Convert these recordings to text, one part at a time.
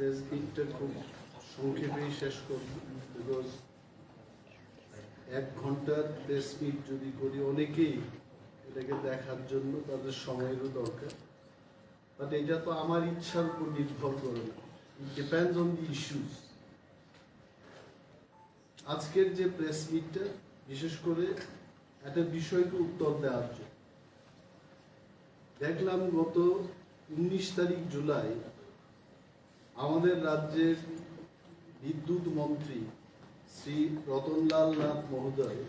Press মিটটা খুব সংক্ষেপেই শেষ করব, বিকজ 1 ঘন্টার প্রেস মিট যদি করি অনেকেই এটাকে দেখার জন্য তাদের সময়েরও দরকার, বাট এটা তো আমার ইচ্ছার উপর নির্ভর করে না, it depends on the issues. আজকের যে প্রেস মিটটা বিশেষ করে একটা বিষয়কে উত্তর দেওয়ার জন্য দেখলাম গত 19 তারিখ জুলাই আমাদের রাজ্যের বিদ্যুৎ মন্ত্রী শ্রী রতনলাল নাথ মহোদয়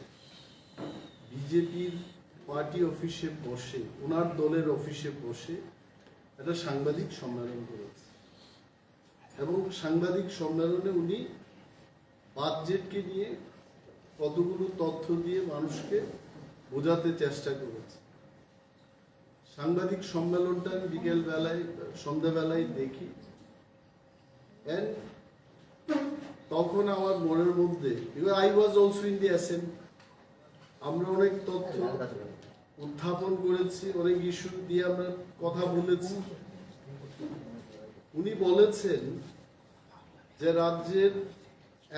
বিজেপির পার্টি অফিসে বসে, ওনার দলের অফিসে বসে একটা সাংবাদিক সম্মেলন করেছে এবং সাংবাদিক সম্মেলনে উনি বাজেটকে নিয়ে কতগুলো তথ্য দিয়ে মানুষকে বোঝাতে চেষ্টা করেছে। সাংবাদিক সম্মেলনটা বিকেল বেলায় সন্ধ্যাবেলায় দেখি, এন্ড তখন আমার মনের মধ্যে, I was also in the assembly, আমরা অনেক তথ্য উত্থাপন করেছি, অনেক ইস্যু দিয়ে আমরা কথা বলেছি। উনি বলেছেন যে রাজ্যের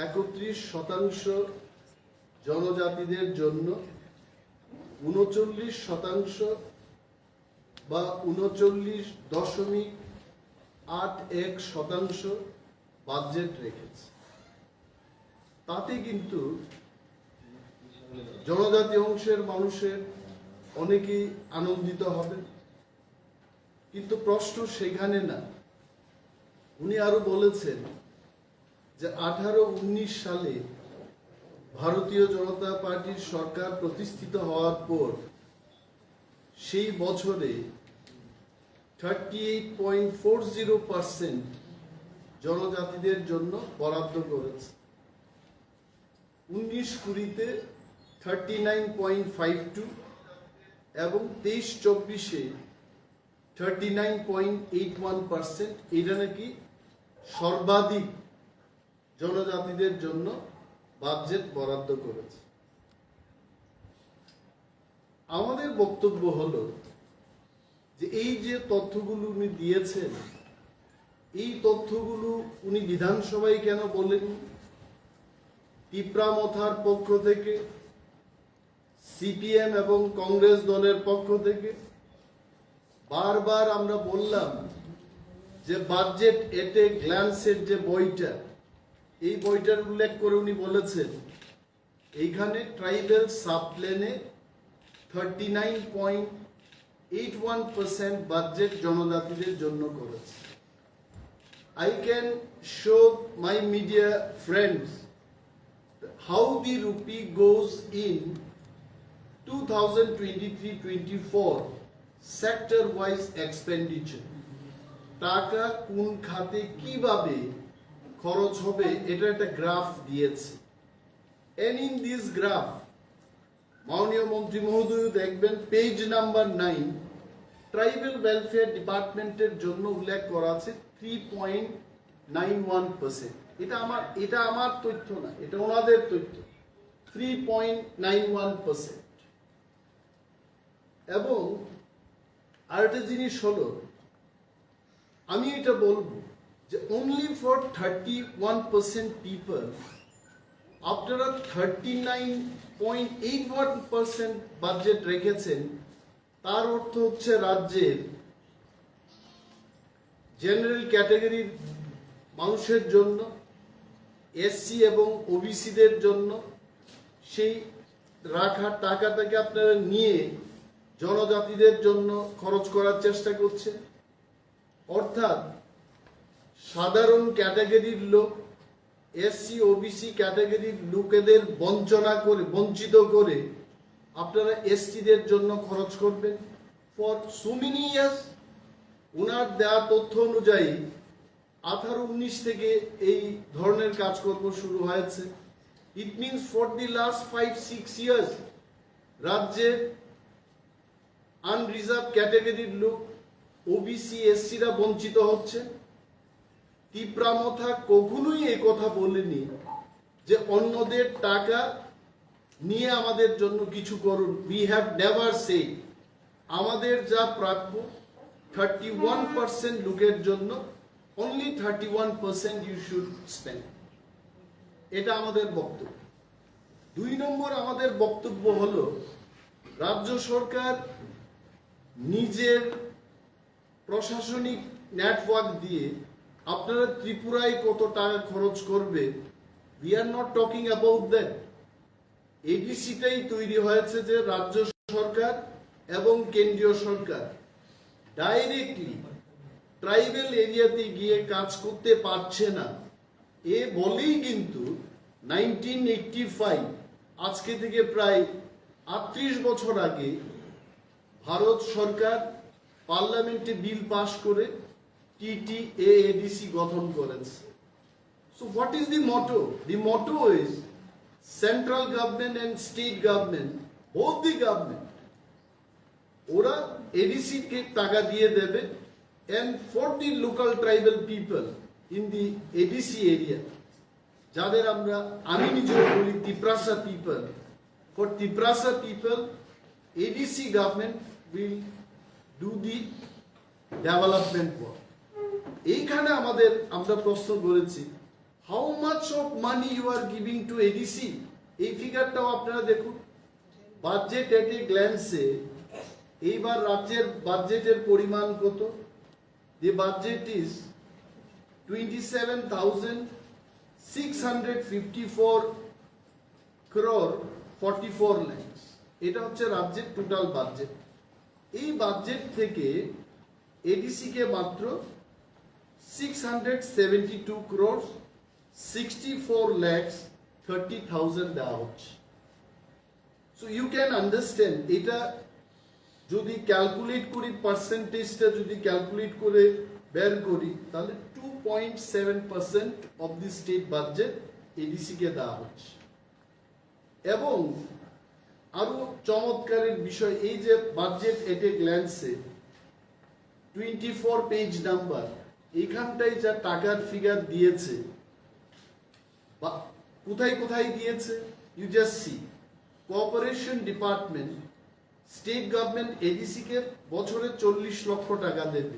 31% জনজাতিদের জন্য 39% বা 39.81% বাজেট রেখেছে। তাতে কিন্তু জনজাতি অংশের মানুষের অনেকেই আনন্দিত হবেন, কিন্তু প্রশ্ন সেখানে না। উনি আরো বলেছেন যে 18-19 সালে ভারতীয় জনতা পার্টির সরকার প্রতিষ্ঠিত হওয়ার পর সেই বছরে 38.40% জনজাতিদের জন্য বরাদ্দ করেছে, 19-20-তে 39.52 এবং 23-24-এ 39.81%। এটা নাকি সর্বাধিক জনজাতিদের জন্য বাজেট বরাদ্দ করেছে। আমাদের বক্তব্য হলো যে এই যে তথ্যগুলো উনি দিয়েছেন, এই তথ্যগুলো উনি বিধানসভায় কেন বলেন? টিপ্রামথার পক্ষ থেকে, সিপিএম এবং কংগ্রেস দলের পক্ষ থেকে বারবার আমরা বললাম যে বাজেট এট এ গ্ল্যান্সের যে বইটা, এই বইটার উল্লেখ করে উনি বলেছেন এইখানে ট্রাইবেল সাবপ্লেনে 39.81% বাজেট জনজাতিদের জন্য করেছে। I can show my media friends how the rupee goes in 2023-24 sector-wise expenditure. টাকা কোন খাতে কিভাবে খরচ হবে এটা একটা গ্রাফ দিয়েছে, and in this graph মাননীয় মন্ত্রী মহোদয় দেখবেন পেজ নাম্বার 9 ট্রাইবেল ওয়েলফেয়ার ডিপার্টমেন্টের জন্য উল্লেখ করা আছে 3.91%। এটা আমার তথ্য না, এটা ওনাদের তথ্য, 3.91%। এবং আরেকটা জিনিস হলো, আমি এটা বলবো যে only for 31% people আপনারা 39.81% বাজেট রেখেছেন। তার অর্থ হচ্ছে রাজ্যের জেনারেল ক্যাটাগরির মানুষের জন্য, এসসি এবং ওবিসিদের জন্য সেই রাখা টাকাটাকে আপনারা নিয়ে জনজাতিদের জন্য খরচ করার চেষ্টা করছেন। অর্থাৎ সাধারণ ক্যাটাগরির লোক, এসসি ওবিসি ক্যাটাগরির লোকেদের বঞ্চিত করে আপনারা এসটিদের জন্য খরচ করবেন ফর সো মেনি ইয়ার্স। ওনার দেওয়া তথ্য অনুযায়ী 18-19 থেকে এই ধরনের কাজকর্ম শুরু হয়েছে। It means for the last 5-6 years রাজ্যের আনরিজার্ভ ক্যাটাগরির লোক, ওবিসি এসসিরা বঞ্চিত হচ্ছে। টিপ্রামথা কখনোই এই কথা বলেনি যে অন্যদের টাকা নিয়ে আমাদের জন্য কিছু করুন। We have never shed. আমাদের যা প্রাপ্য 31% লোকের জন্য only 31% you should spend. এটা আমাদের বক্তব্য। 2 নম্বর আমাদের বক্তব্য হলো রাজ্য সরকার নিজের প্রশাসনিক নেটওয়ার্ক দিয়ে আপনারা ত্রিপুরায় কত টাকা খরচ করবে, we are not talking about that. এডিসিটাই তৈরি হয়েছে যে রাজ্য সরকার এবং কেন্দ্রীয় সরকার ডাইরেক্টলি ট্রাইবাল এরিয়াতে গিয়ে কাজ করতে পারছে না, এ বলেই কিন্তু 1985 আজকে থেকে প্রায় 38 বছর আগে ভারত সরকার পার্লামেন্টে বিল পাস করে TTAADC গঠন করেছে। So what is the motto? The motto is central government and state government, both the government, ওরা ADC কে টাকা দিয়ে দেবে, and for the local tribal people in the ADC area, যাদের আমি নিজেও বলি Tiprasa people, for Tiprasa people ADC government will do the development work. এইখানে আমরা প্রশ্ন করেছি, how much of money you are giving to ADC? এই ফিগারটাও আপনারা দেখুন। বাজেট এট এ গ্ল্যান্সে এইবার রাজ্যের বাজেটের পরিমাণ কত? The budget is 27,654 crore 44 lakhs. এটা হচ্ছে রাজ্যের টোটাল বাজেট। এই বাজেট থেকে এডিসি কে মাত্র 672 crores 64 lakhs 30,000 দেওয়া হচ্ছে। So you can understand, এটা যদি ক্যালকুলেট করি, পার্সেন্টেজটা যদি ক্যালকুলেট করে বের করি, তাহলে 2.7% of the state budget ADC কে দেওয়া হচ্ছে। এবং আরো চমৎকারের বিষয়, এই যে বাজেট এট এ গ্ল্যান্সে 24 পেজ নাম্বার, এইখানটাই যা টাকার ফিগার দিয়েছে, কোথায় কোথায় দিয়েছে, you just see. Cooperation department, state government ADC কে বছরে 40 লক্ষ টাকা দেবে,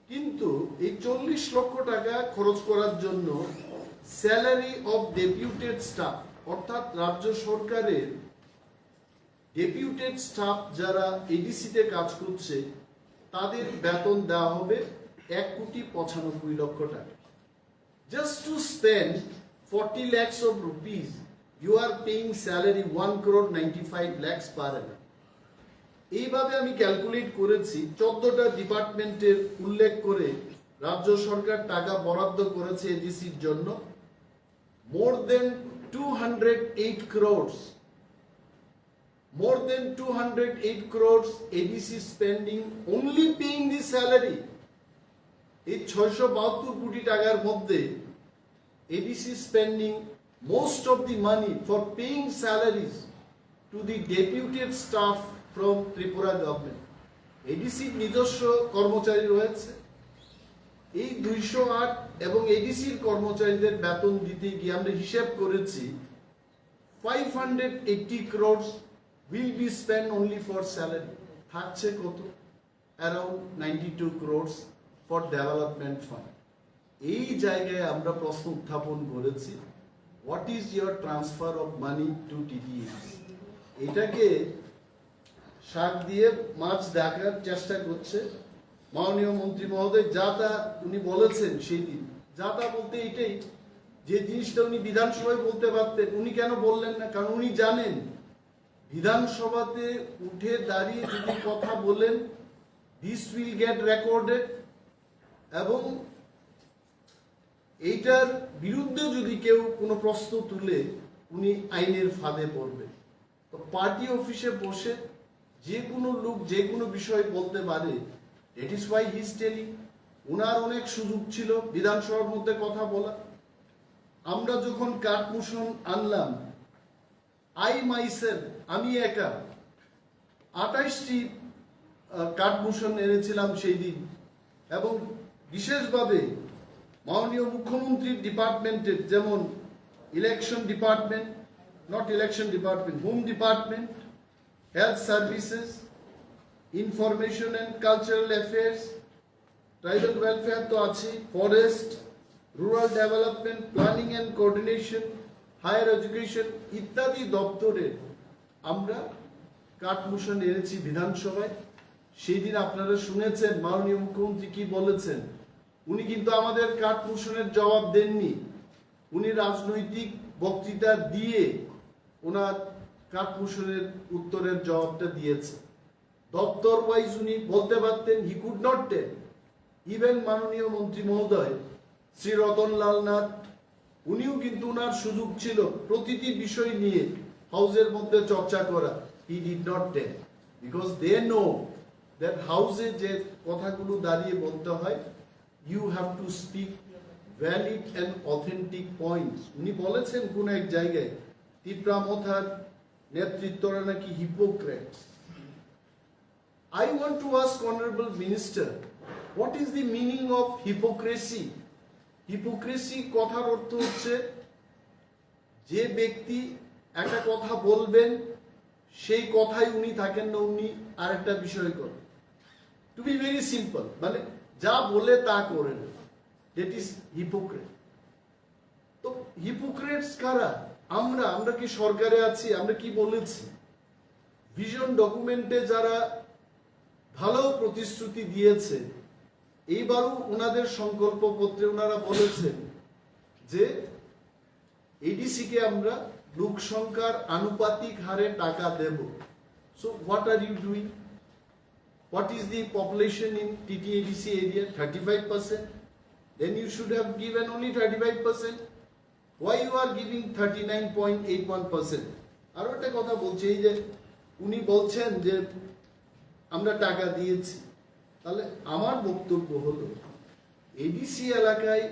কিন্তু এই 40 লক্ষ টাকা খরচ করার জন্য স্যালারি অফ ডেপুটেড স্টাফ, অর্থাৎ রাজ্য সরকারের ডেপুটেড স্টাফ যারা এডিসিতে কাজ করছে তাদের বেতন দেওয়া হবে 1,95,00,000 টাকা। Just to spend 40 lakhs of rupees, you are paying salary 1,95 lakhs per annum. এইভাবে আমি ক্যালকুলেট করেছি, 14টা ডিপার্টমেন্টের উল্লেখ করে রাজ্য সরকার টাকা বরাদ্দ করেছে এডিসির জন্য। More than 208 crores, more than 208 crores ADC spending only paying the salary. এই 672 কোটি টাকার মধ্যে ADC spending most of the money for paying salaries to the deputed staff from Tripura government. ADC নিজস্ব কর্মচারী রয়েছে, এই 208 এবং এডিসির কর্মচারীদের বেতন দিতে গিয়ে আমরা হিসাব করেছি 580 crores will be spent only for salary. থাকছে কত? Around 92 crores for development fund. এই জায়গায় আমরা প্রশ্ন উত্থাপন করেছি, what is your transfer of money to TDS? এটাকে শাক দিয়ে মাছ দেখার চেষ্টা করছে মাননীয় মন্ত্রী মহোদয়। যা তা উনি বলেছেন সেই দিন, যা তা বলতে এটাই, যে জিনিসটা উনি বিধানসভায় বলতে পারতেন উনি কেন বললেন না? কারণ উনি জানেন বিধানসভাতে উঠে দাঁড়িয়ে যদি কথা বলেন, দিস উইল গেট রেকর্ডেড, এবং এইটার বিরুদ্ধে যদি কেউ কোনো প্রশ্ন তুলে উনি আইনের ফাঁদে পড়বে। তো পার্টি অফিসে বসে যে কোনো লোক যে কোনো বিষয় বলতে পারে, that is why he is telling. ওনার অনেক সুযোগ ছিল বিধানসভার মধ্যে কথা বলা। আমরা যখন কাঠমোশন আনলাম, আমি একা 28টি কাঠমোশন এনেছিলাম সেই দিন, এবং বিশেষভাবে মাননীয় মুখ্যমন্ত্রীর ডিপার্টমেন্টের, যেমন election department, home department, health services, information and cultural affairs, tribal welfare তো আছে, forest, rural development, planning and coordination, higher education ইত্যাদি দপ্তরের আমরা কাঠমোশন এনেছি বিধানসভায়। সেই দিন আপনারা শুনেছেন মাননীয় মুখ্যমন্ত্রী কি বলেছেন। উনি কিন্তু আমাদের কাঠমোশনের জবাব দেননি, উনি রাজনৈতিক বক্তৃতা দিয়ে ওনার কাঠমোশনের উত্তরের জবাবটা দিয়েছে। দপ্তর ওয়াইজ উনি বলতে পারতেন, he could not tell. Even মাননীয় মন্ত্রী মহোদয় শ্রী রতনলাল নাথ, উনিও কিন্তু ওনার সুযোগ ছিল প্রতিটি বিষয় নিয়ে হাউসের মধ্যে চর্চা করা। He did not tell because they know that হাউসে যে কথাগুলো দাঁড়িয়ে বলতে হয়, you have to speak valid and authentic points. উনি বলেছেন কোন এক জায়গায় তিপ্রা মথার নেতৃত্বরা নাকি hypocrites. I want to ask Honorable Minister, what is the meaning of hypocrisy? Hypocrisy কথার অর্থ হচ্ছে যে ব্যক্তি একটা কথা বলবেন সেই কথাই উনি থাকেন না, উনি আরেকটা বিষয় করেন। টু বি ভেরি সিম্পল, মানে যা বলে তা করেন, দ্যাট ইজ হিপোক্রেট। তো হিপোক্রেটস কারা? আমরা কি সরকারে আছি? আমরা কি বলেছি? ভিশন ডকুমেন্টে যারা ভালো প্রতিশ্রুতি দিয়েছে, এইবারও ওনাদের সংকল্প পত্রে ওনারা বলেছেন যে এডিসি কে আমরা লোক সংখ্যার আনুপাতিক হারে টাকা দেব। So what are you doing? What is the population in TTADC area? 35%. Then you should have given only 35%. Why you are giving 39.81%? আরো একটা কথা বলছি, এই যে উনি বলছেন যে আমরা টাকা দিয়েছি, তাহলে আমার বক্তব্য হলো এডিসি এলাকায়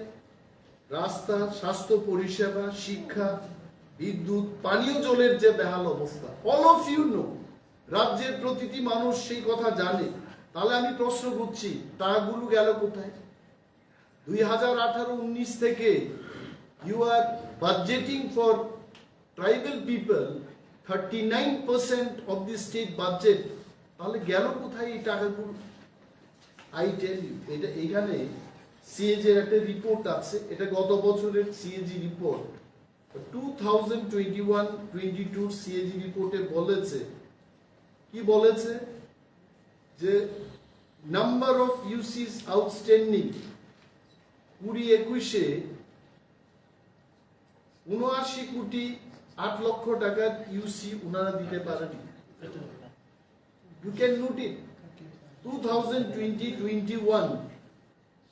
রাস্তা, স্বাস্থ্য পরিষেবা, শিক্ষা, বিদ্যুৎ, পানীয় জলের যে বেহাল অবস্থা, অল অফ ইউ নো, রাজ্যের প্রতিটি মানুষ সেই কথা জানে। তাহলে আমি প্রশ্ন করছি, টাকাগুলো গেল কোথায়? 2018-19 থেকে you are budgeting for tribal people 39% of the state budget. তাহলে গেল কোথায় এই টাকাগুলো? আই টেল ইউ, এটা এখানে সিএজি এর একটা রিপোর্ট আছে, এটা গত বছরের সিএজি রিপোর্ট। 2021-22 সিএজি রিপোর্টে বলেছে, কি বলেছে যে নাম্বার অফ ইউসিস আউটস্ট্যান্ডিং 2021-এ 79,08,00,000 টাকার ইউসি ওনারা দিতে পারেনি। You can note it. 2020-21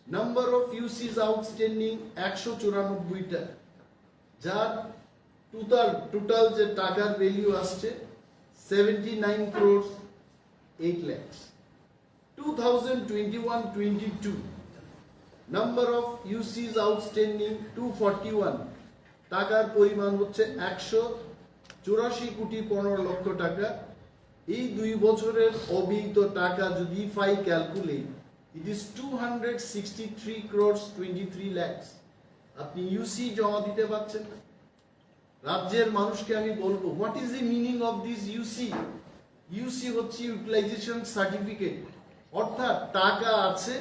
number of UCs outstanding 194টা, যার টোটাল যে টাকার ভ্যালু আসছে 79 crores 8 lakhs. 2021-22 number of UCs outstanding 241, টাকার পরিমাণ হচ্ছে 184,15,00,000 টাকা। এই 2 বছরের অবিহিত টাকা যদি ফাই calculate, it is 263 crores 23 lakhs। আপনি ইউসি জমা দিতে পারছেন না। রাজ্যের মানুষকে আমি বলবো, what is the meaning of this UC? UC হচ্ছে ইউটিলাইজেশন সার্টিফিকেট, অর্থাৎ টাকা আছে,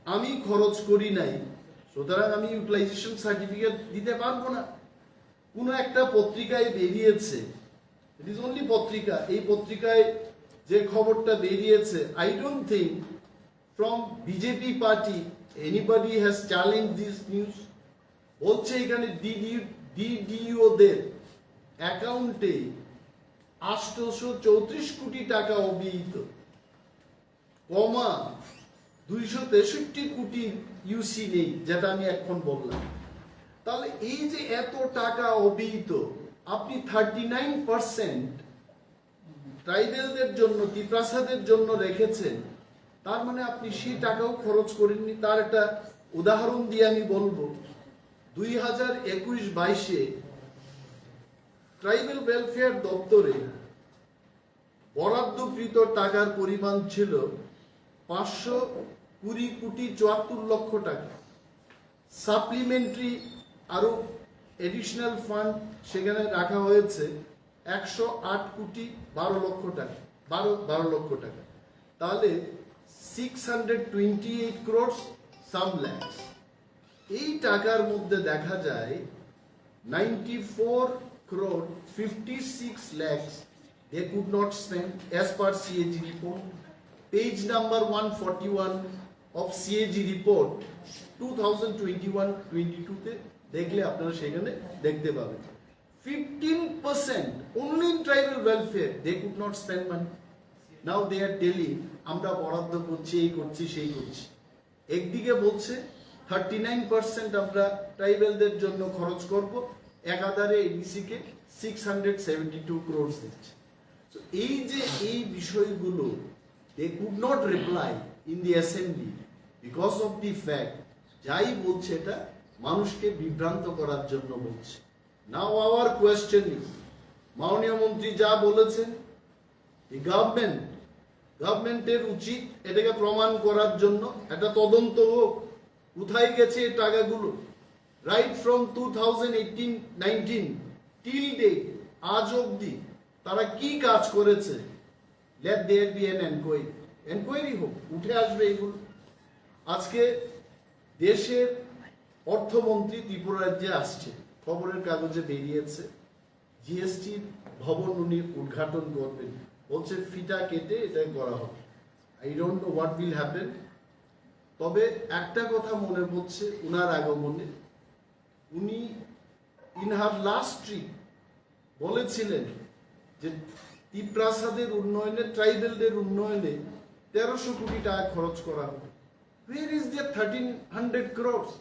আমি খরচ করি নাই, সুতরাং আমি ইউটিলাইজেশন সার্টিফিকেট দিতে পারবো না। কোনো একটা পত্রিকায় বেরিয়েছে, ইট ইজ অনলি পত্রিকা, এই পত্রিকায় যে খবরটা বেরিয়েছে, I don't think from BJP party anybody has challenge this news. বলছে এখানে ডিডিও দের অ্যাকাউন্টে 834 কোটি টাকা অবিহিত, কমা 263 কোটি ইউসি নেই, যেটা আমি এখন বললাম। তাহলে এই যে এত টাকা অবিহিত, আপনি 39% ট্রাইবেলদের জন্য, তিপ্রাসাদের জন্য রেখেছেন, তার মানে আপনি সেই টাকাও খরচ করেননি। তার একটা উদাহরণ দিয়ে আমি বলবো, 2021-22-এ ট্রাইবেল ওয়েলফেয়ার দপ্তরে বরাদ্দকৃত টাকার পরিমাণ ছিল 520,74,00,000 টাকা। সাপ্লিমেন্টারি আরো এডিশনাল ফান্ড সেখানে রাখা হয়েছে 108,12,00,000 টাকা, 12 লক্ষ টাকা। তাহলে 628 crores some lakhs। এই টাকার মধ্যে দেখা যায় 94 crore 56 lakhs they could not spend as per CAG report। Page number 141 of CAG report 2021-22 তে দেখলে আপনারা সেখানে দেখতে পাবেন 15% only in tribal welfare they could not spend money। Now they are telling আমরা বরাদ্দ করছি, এই করছি, সেই করছি। একদিকে বলছে 39% আমরা ট্রাইবেলদের জন্য খরচ করব, একাধারে এডিসি কে 672 crores দিচ্ছে। তো এই যে এই বিষয়গুলো they could not reply in the assembly because of the fact যাই বলছে এটা মানুষকে বিভ্রান্ত করার জন্য বলছে। Now our question is, মাননীয় মন্ত্রী যা বলেছেন এই গভর্নমেন্টের উচিত এটাকে প্রমাণ করার জন্য একটা তদন্ত হোক, কোথায় গেছে এই টাকাগুলো। রাইট ফ্রম 2018-19 টিল ডেট আজ অবধি তারা কি কাজ করেছে। Let there be an enquiry হোক, উঠে আসবে এগুলো। আজকে দেশের অর্থমন্ত্রী ত্রিপুরা রাজ্যে আসছে, খবরের কাগজে বেরিয়েছে, জিএসটির ভবন উনি উদ্ঘাটন করবেন, বলছে ফিতা কেটে এটা করা হবে। I don't know what will happen. তবে একটা কথা মনে পড়ছে উনার আগমনে, উনি ইন হার লাস্ট ট্রিপ বলেছিলেন যে তিপ্রাসাদের উন্নয়নে, ট্রাইবেলদের উন্নয়নে 1300 কোটি টাকা খরচ করা হবে। Where is the 1300 crores?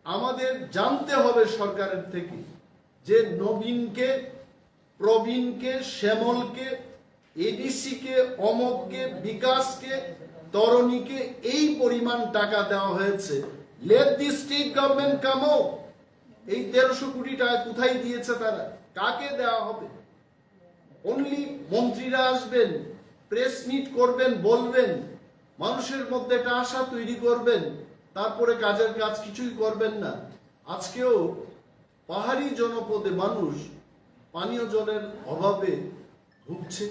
আমাদের জানতে হবে সরকারের থেকে যে নবীনকে, প্রবীণকে, শ্যামলকে, এডিসিকে, অমককে, বিকাশকে, তরণীকে এই পরিমাণ টাকা দেওয়া হয়েছে। Let the state government come out. এই 1300 কোটি টাকা কোথায় দিয়েছে তারা, কাকে দেওয়া হবে? অনলি মন্ত্রীরা আসবেন, প্রেস মিট করবেন, বলবেন, মানুষের মধ্যে একটা আশা তৈরি করবেন, তারপরে কাজের কাজ কিছুই করবেন না। আজকেও পাহাড়ি জনপদে মানুষ পানীয় জলের অভাবে ভুগছে।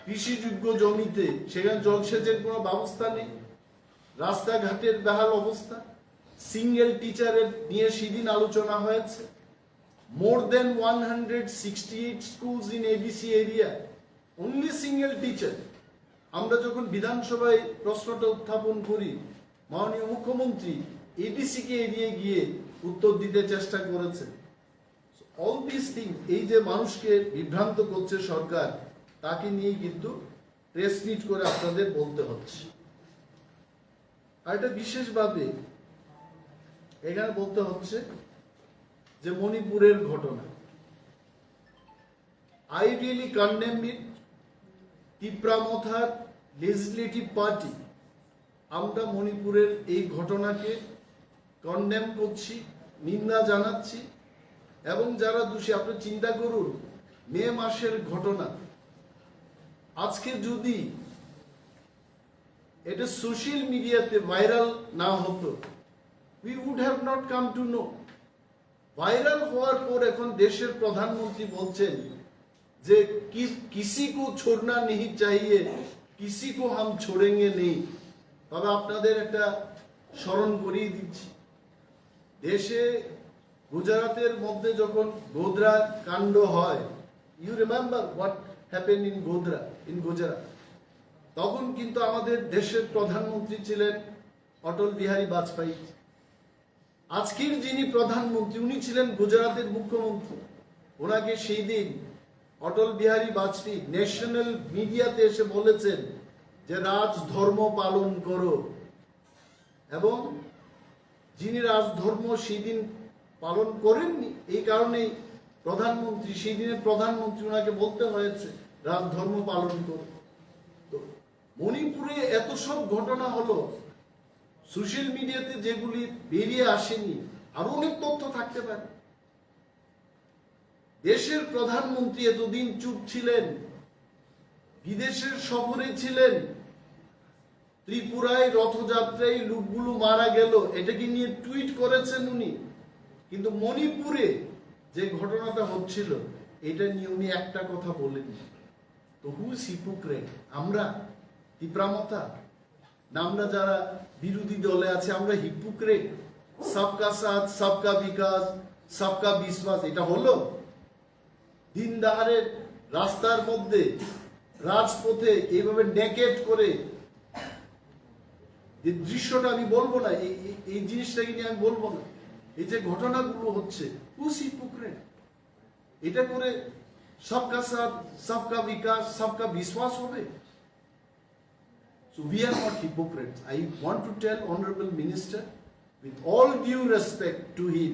কৃষিযোগ্য জমিতে সেখানে জলসেচের কোনো ব্যবস্থা নেই, রাস্তাঘাটের বেহাল অবস্থা। সিঙ্গেল টিচারের নিয়ে সেদিন আলোচনা হয়েছে। More than 168 schools in ABC area, only single teacher। আমরা যখন বিধানসভায় প্রশ্নটা উত্থাপন করি, মাননীয় মুখ্যমন্ত্রী এডিসি কে এড়িয়ে গিয়ে উত্তর দিতে চেষ্টা করেছেন। অল দিস থিং, এই যে মানুষকে বিভ্রান্ত করছে সরকার, তাকে নিয়ে কিন্তু প্রেস মিট করে আপনাদের বলতে হচ্ছে। আর এটা বিশেষভাবে এখানে বলতে হচ্ছে যে মণিপুরের ঘটনা, I really condemn it. Tripura legislative party আমরা মণিপুরের এই ঘটনাকে কন্ডেম করছি, নিন্দা জানাচ্ছি। এবং যারা দোষী, আপনি চিন্তা করুন, মে মাসের ঘটনা, আজকে যদি এটা সোশ্যাল মিডিয়াতে ভাইরাল না হতো, we would have not come to know। Viral হওয়ার পর এখন দেশের প্রধানমন্ত্রী বলছেন যে কিসি কো ছোড়না নেই চাইয়ে, কিসি কো হাম ছোড়েঙ্গে নেই। তবে আপনাদের একটা স্মরণ করিয়ে দিচ্ছি, দেশে গুজরাটের মধ্যে যখন গোধরা কাণ্ড হয়, you remember what happen in Gujarat, তখন কিন্তু আমাদের দেশের প্রধানমন্ত্রী ছিলেন অটল বিহারী বাজপেয়ী। আজকের যিনি প্রধানমন্ত্রী উনি ছিলেন গুজরাটের মুখ্যমন্ত্রী। ওনাকে সেই দিন অটল বিহারী বাজপেয়ী ন্যাশনাল মিডিয়াতে এসে বলেছেন যে রাজধর্ম পালন করো। এবং যিনি রাজধর্ম সেই দিন পালন করেননি, এই কারণেই প্রধানমন্ত্রী, সেই দিনের প্রধানমন্ত্রী ওনাকে বলতে হয়েছে রাজধর্ম পালন করো। তো মণিপুরে এত সব ঘটনা হলো, সোশ্যাল মিডিয়াতে যেগুলি বেরিয়ে আসেনি, আরো অনেক তথ্য থাকতে পারে। দেশের প্রধানমন্ত্রী এতদিন চুপ ছিলেন, বিদেশের সফরে ছিলেন, ত্রিপুরায় রথযাত্রায় লোকগুলো মারা গেল এটাকে নিয়ে টুইট করেছেন উনি। কিন্তু মণিপুরে যে ঘটনাটা হচ্ছিল এটা নিয়ে উনি একটা কথা বলেননি। তো হু ইজ হিপোক্রেট? আমরা তিপ্রামতা না আমরা যারা বিরোধী দলে আছে আমরা হিপোক্রেট? সবকা সাথ সবকা বিকাশ সবকা বিশ্বাস এটা হলো? দিন দাহারের রাস্তার মধ্যে রাজপথে এইভাবে নেকেট করে যে দৃশ্যটা আমি বলবো না, এই জিনিসটাকে নিয়ে আমি বলবো না, এই যে ঘটনাগুলো হচ্ছে হুস হিপোক্রেট? এটা করে সবকা সাথ সবকা বিকাশ সবকা বিশ্বাস হবে? So we are not hypocrites. I want to tell Honorable Minister, with all due respect to him,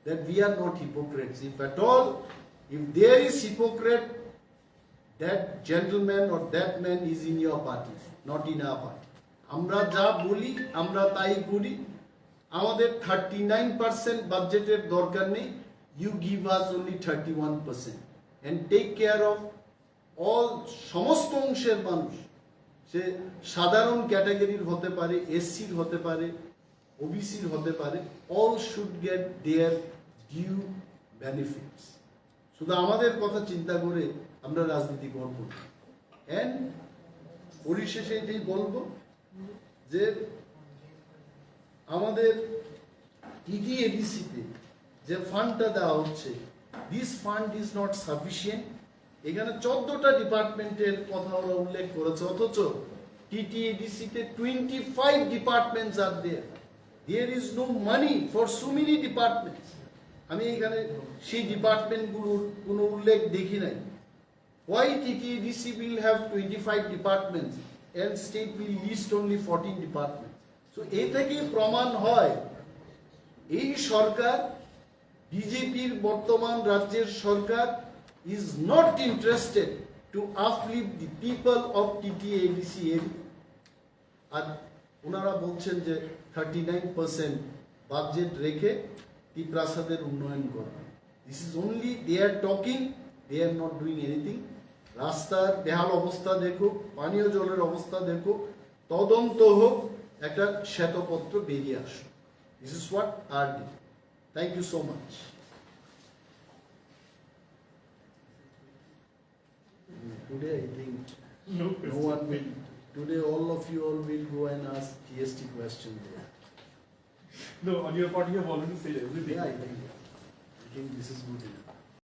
that we are not hypocrites. If at all, if there is hypocrite, that gentleman or that man is in your party, not in our party. আমরা যা বলি আমরা তাই করি। আমাদের 39% বাজেটের দরকার নেই। You give us only 31% and take care of all সমস্ত অংশের মানুষ। সে সাধারণ ক্যাটাগরির হতে পারে, এসসির হতে পারে, ওবিসির হতে পারে, all should get their due benefits. শুধু আমাদের কথা চিন্তা করে আমরা রাজনীতি করব। এন্ড পরিশেষে এটাই বলবো যে আমাদের টিটিএডিসিতে যে ফান্ডটা দেওয়া হচ্ছে, this fund is not sufficient. এখানে 14টা ডিপার্টমেন্টের কথা ওরা উল্লেখ করেছে, অথচ টিটিএডিসিতে 25 ডিপার্টমেন্টস আর there is no money for so many departments. আমি এখানে সেই ডিপার্টমেন্টগুলোর কোনো উল্লেখ দেখি নাই। Why TTEDC will have 25 departments and state will list only 14 departments? So এই থেকে প্রমাণ হয় এই সরকার, বিজেপির বর্তমান রাজ্যের সরকার is not interested to uplift the people of TTEDC area. আর ওনারা বলছেন যে 39% বাজেট রেখে টিপ্রাসাদের উন্নয়ন করবে। This is only they are talking, they are not doing anything. রাস্তার বেহাল অবস্থা দেখো, পানীয় জলের অবস্থা দেখো, তদন্ত হোক, একটা শ্বেতপত্র বেরিয়ে আসো। This is what RD. Thank you so much. Today I think no one will. Today all of you all will go and ask GST question there. No, on your part you have already said everything. Yeah, I think this is good enough.